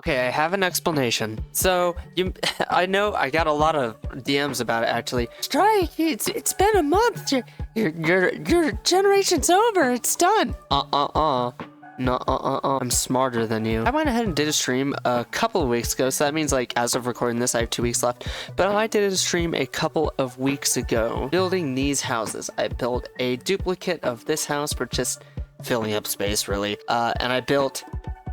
Okay, I have an explanation. So, I know I got a lot of DMs about it actually. Strike, it's been a month. Your generation's over. It's done. No, I'm smarter than you. I went ahead and did a stream a couple of weeks ago, so that means like as of recording this, I have 2 weeks left. But I did a stream a couple of weeks ago building these houses. I built a duplicate of this house for just filling up space, really. And I built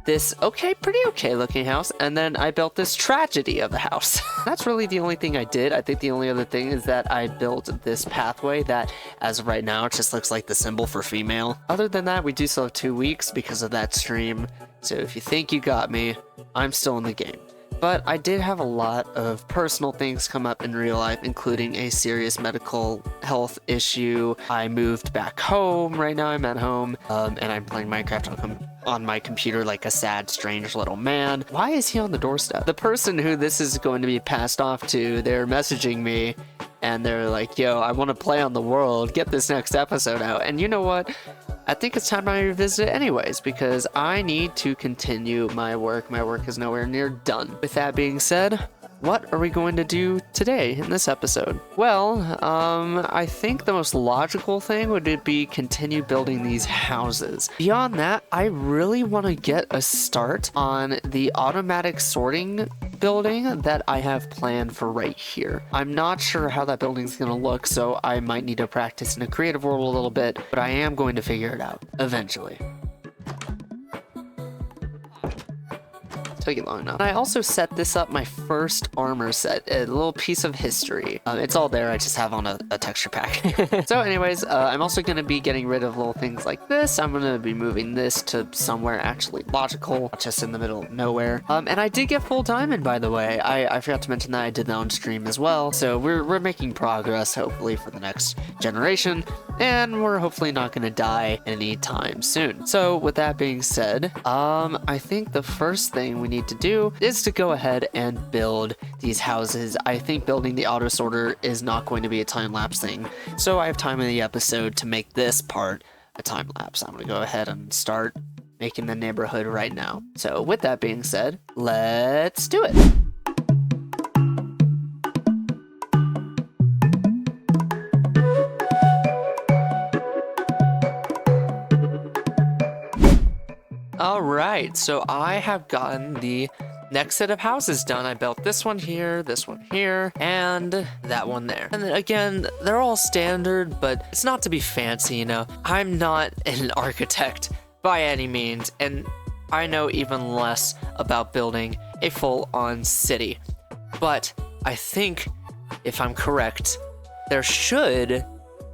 this pretty okay looking house, and then I built this tragedy of the house. That's really the only thing I did. I think the only other thing is that I built this pathway that, as of right now, it just looks like the symbol for female. Other than that, we do still have 2 weeks because of that stream. So if you think you got me, I'm still in the game. But I did have a lot of personal things come up in real life, including a serious medical health issue. I moved back home. Right now I'm at home, and I'm playing Minecraft on my computer like a sad, strange little man. Why is he on the doorstep? The person who this is going to be passed off to, they're messaging me, and they're like, yo, I want to play on the world. Get this next episode out. And you know what? I think it's time I revisit it anyways, because I need to continue my work. My work is nowhere near done. With that being said, what are we going to do today in this episode? Well, I think the most logical thing would be continue building these houses. Beyond that, I really want to get a start on the automatic sorting building that I have planned for right here. I'm not sure how that building's going to look, so I might need to practice in a creative world a little bit, but I am going to figure it out eventually. Take it long enough. I also set this up, my first armor set, a little piece of history. It's all there, I just have on a texture pack. So anyways, I'm also going to be getting rid of little things like this. I'm going to be moving this to somewhere actually logical, just in the middle of nowhere. And I did get full diamond, by the way. I forgot to mention that I did that on stream as well. So we're making progress, hopefully, for the next generation. And we're hopefully not going to die anytime soon. So with that being said, I think the first thing we need to do is to go ahead and build these houses. I think building the auto sorter is not going to be a time-lapse thing, so I have time in the episode to make this part a time-lapse. I'm going to go ahead and start making the neighborhood right now. So with that being said, let's do it. Alright, so I have gotten the next set of houses done. I built this one here, and that one there. And then again, they're all standard, but it's not to be fancy, you know? I'm not an architect by any means, and I know even less about building a full-on city. But I think, if I'm correct, there should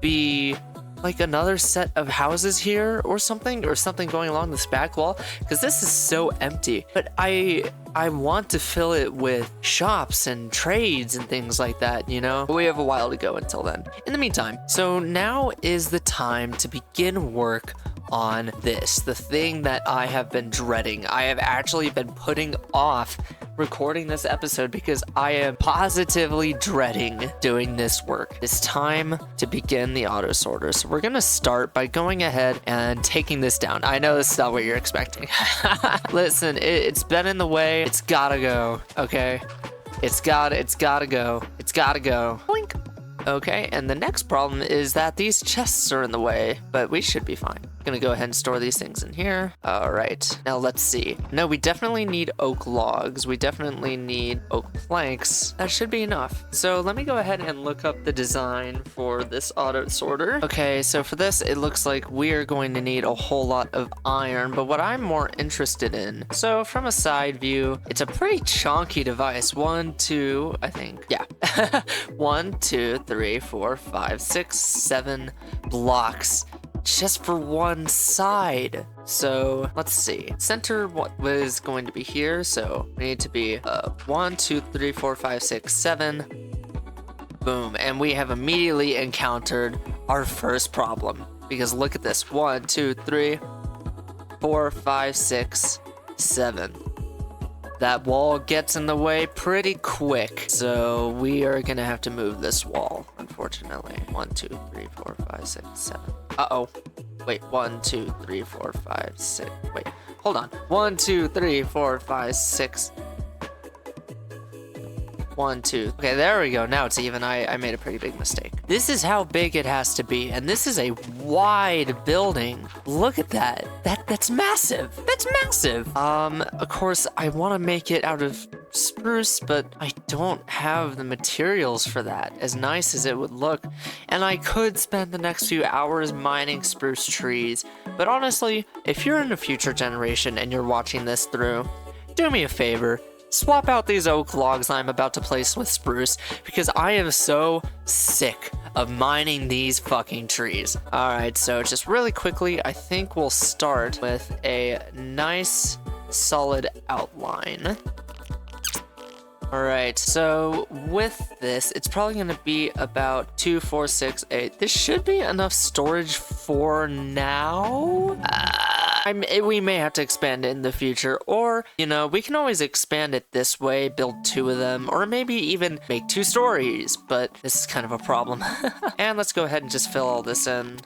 be like another set of houses here or something going along this back wall, because this is so empty. But I want to fill it with shops and trades and things like that, you know? But we have a while to go until then. In the meantime, so now is the time to begin work on this, the thing that I have been dreading. I have actually been putting off recording this episode because I am positively dreading doing this work. It's time to begin the auto sorter. So we're gonna start by going ahead and taking this down. I know this is not what you're expecting. Listen, it's been in the way. It's gotta go, okay? It's gotta go. It's gotta go. Boink. Okay, and the next problem is that these chests are in the way, but we should be fine. I'm gonna go ahead and store these things in here. All right, now let's see. No, we definitely need oak logs. We definitely need oak planks. That should be enough. So let me go ahead and look up the design for this auto sorter. Okay, so for this, it looks like we're going to need a whole lot of iron, but what I'm more interested in, so from a side view, it's a pretty chunky device. 1, 2, I think, yeah. 1, 2, 3, 4, 5, 6, 7 blocks just for one side. So let's see, center what was going to be here, so we need to be 1, 2, 3, 4, 5, 6, 7. Boom, and we have immediately encountered our first problem, because look at this, 1, 2, 3, 4, 5, 6, 7. That wall gets in the way pretty quick, so we are gonna have to move this wall, unfortunately. 1, 2, 3, 4, 5, 6, 7. Uh-oh. Wait, 1, 2, 3, 4, 5, 6. Wait. hold on. 1, 2, 3, 4, 5, 6. 1, 2. Okay, there we go. Now it's even. I made a pretty big mistake. This is how big it has to be, and this is a wide building. Look at that. That's massive. That's massive. Of course, I want to make it out of spruce, but I don't have the materials for that, as nice as it would look. And I could spend the next few hours mining spruce trees, but honestly, if you're in a future generation and you're watching this through, do me a favor. Swap out these oak logs I'm about to place with spruce, because I am so sick of mining these fucking trees. Alright, so just really quickly, I think we'll start with a nice solid outline. Alright, so with this, it's probably going to be about 2, 4, 6, 8. This should be enough storage for now. We may have to expand it in the future, or, you know, we can always expand it this way, build 2 of them, or maybe even make 2 stories, but this is kind of a problem. And let's go ahead and just fill all this in.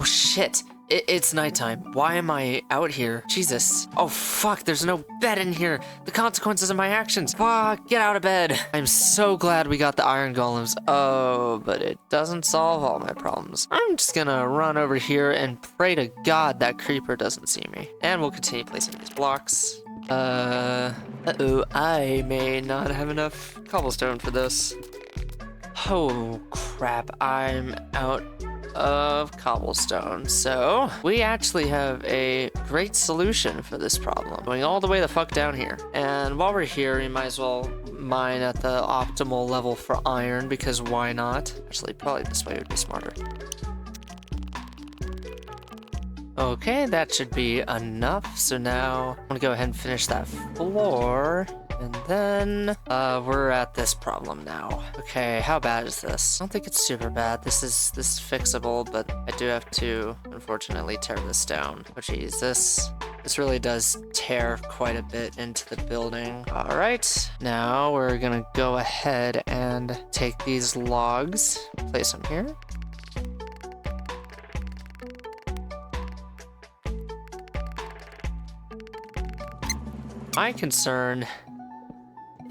Oh, shit. It's nighttime. Why am I out here? Jesus. Oh, fuck, there's no bed in here. The consequences of my actions. Fuck, get out of bed. I'm so glad we got the iron golems. Oh, but it doesn't solve all my problems. I'm just gonna run over here and pray to God that creeper doesn't see me. And we'll continue placing these blocks. Uh-oh, I may not have enough cobblestone for this. Oh, crap, I'm out of cobblestone. So we actually have a great solution for this problem, going all the way the fuck down here. And while we're here, we might as well mine at the optimal level for iron, because why not? Actually, probably this way would be smarter. Okay, that should be enough. So now I'm gonna go ahead and finish that floor. And then, we're at this problem now. Okay, how bad is this? I don't think it's super bad. This is fixable, but I do have to, unfortunately, tear this down. Oh, geez, this really does tear quite a bit into the building. All right, now we're gonna go ahead and take these logs, place them here. My concern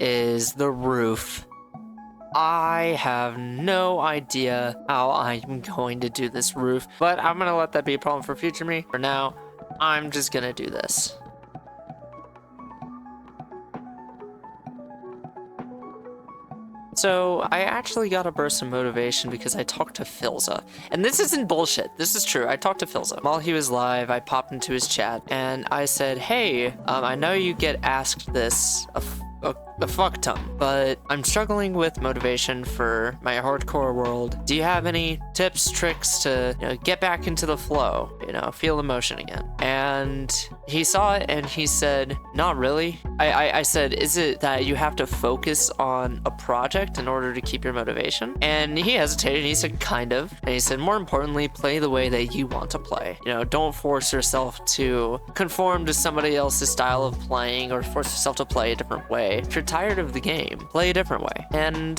is the roof. I have no idea how I'm going to do this roof, but I'm gonna let that be a problem for future me. For now, I'm just gonna do this. So I actually got a burst of motivation because I talked to Philza. And this isn't bullshit. This is true. I talked to Philza. While he was live, I popped into his chat and I said, hey, I know you get asked this a fuck ton, but I'm struggling with motivation for my hardcore world. Do you have any tips, tricks to, you know, get back into the flow, you know, feel emotion again? And he saw it and he said, not really. I said, is it that you have to focus on a project in order to keep your motivation? And he hesitated and he said, kind of. And he said, more importantly, play the way that you want to play. You know, don't force yourself to conform to somebody else's style of playing or force yourself to play a different way. If you're tired of the game, play a different way. And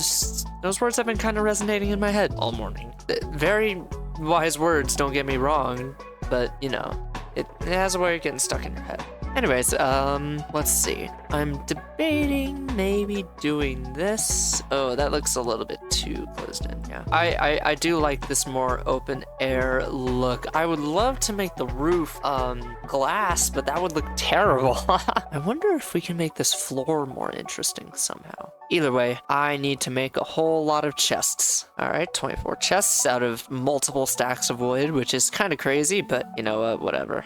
those words have been kind of resonating in my head all morning. Very wise words, don't get me wrong, but you know, it has a way of getting stuck in your head. Anyways, let's see. I'm debating maybe doing this. Oh, that looks a little bit too closed in, yeah. I do like this more open air look. I would love to make the roof, glass, but that would look terrible. I wonder if we can make this floor more interesting somehow. Either way, I need to make a whole lot of chests. All right, 24 chests out of multiple stacks of wood, which is kind of crazy, but you know what, whatever.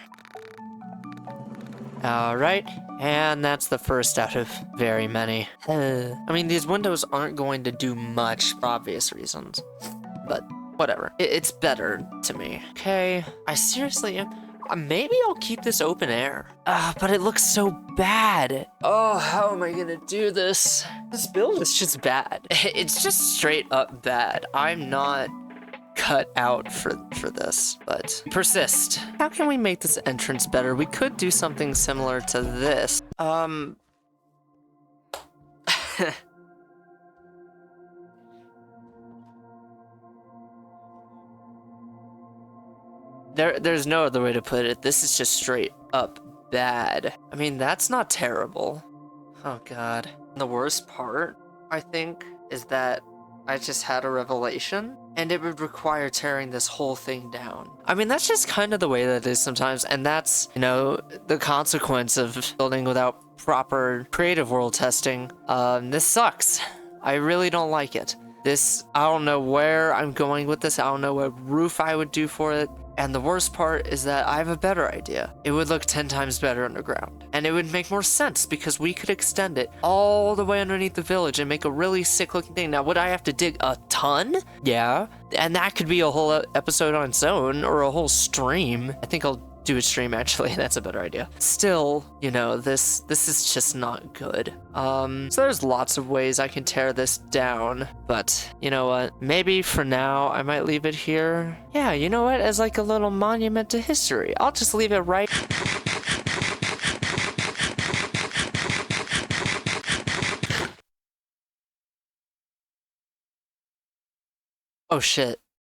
Alright, and that's the first out of very many. I mean, these windows aren't going to do much for obvious reasons, but whatever. It's better to me. Okay, I seriously am. Maybe I'll keep this open air. But it looks so bad. Oh, how am I gonna do this? This build is just bad. It's just straight up bad. I'm not cut out for this, but persist. How can we make this entrance better? We could do something similar to this. There's no other way to put it. This is just straight up bad. I mean, that's not terrible. Oh god. The worst part, I think, is that I just had a revelation, and it would require tearing this whole thing down. I mean, that's just kind of the way that it is sometimes, and that's, you know, the consequence of building without proper creative world testing. This sucks. I really don't like it. This, I don't know where I'm going with this. I don't know what roof I would do for it. And the worst part is that I have a better idea. It would look 10 times better underground. And it would make more sense because we could extend it all the way underneath the village and make a really sick looking thing. Now, would I have to dig a ton? Yeah. And that could be a whole episode on its own or a whole stream. I think I'll do a stream actually. That's a better idea. Still, you know, this is just not good. So there's lots of ways I can tear this down, but you know what? Maybe for now I might leave it here. Yeah, you know what? As like a little monument to history. I'll just leave it right. Oh shit.